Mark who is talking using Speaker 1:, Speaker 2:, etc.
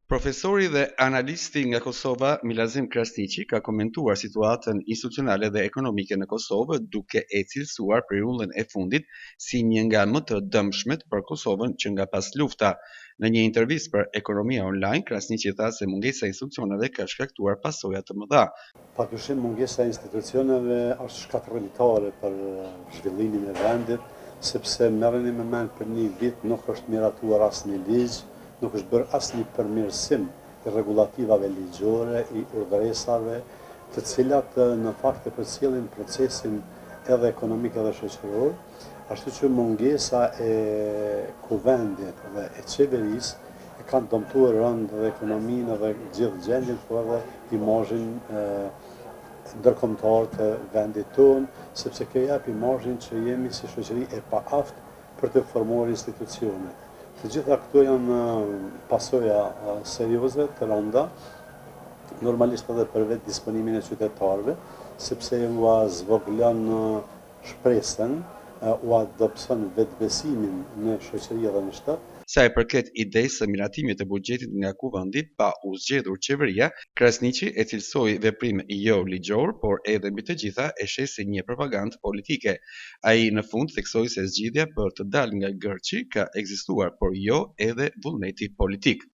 Speaker 1: Profesori dhe analisti nga Kosova, Milazim Krasniqi, ka komentuar situatën institucionale dhe ekonomike në Kosovë, duke e cilësuar periudhën e fundit si një nga më të dëmshmet për Kosovën që nga pas lufta. Në një intervistë për Ekonomia Online, Krasniqi tha se mungesa e institucioneve ka shkaktuar pasoja të mëdha.
Speaker 2: Padyshim mungesa e institucioneve është shkatërrimtare për zhvillimin e vendit, sepse merreni me mend për një vit nuk është miratuar asnjë ligj, nuk është bërë asnjë përmirësim të rregulativave ligjore, i urdhëresave, të cilat në fakt e përcjellin procesin edhe ekonomik edhe shoqëror, ashtu që mungesa e kuvendit dhe e qeverisë e kanë dëmtuar rënd dhe ekonominë dhe gjithë gjendjen, por edhe imazhin ndërkombëtar të vendit tonë, sepse kjo jep imazhin që jemi si shoqëri e paaft për të formuar institucione. Të gjitha këto janë pasoja serioze të rënda, normalisht edhe për vetë disponimin e qytetarëve, sepse u zvogëlon shpresën, u dobëson vetbesimin në shoqëri dhe në shtet.
Speaker 1: Sa i përket idesë së miratimit të buxhetit nga kuvendi pa u zgjedhur qeveria, Krasniqi e cilësoi veprim jo ligjor, por edhe mbi të gjitha e sheh si një propagandë politike. Ai në fund theksoi se zgjidhja për të dalë nga gërçi ka ekzistuar, por jo edhe vullneti politik.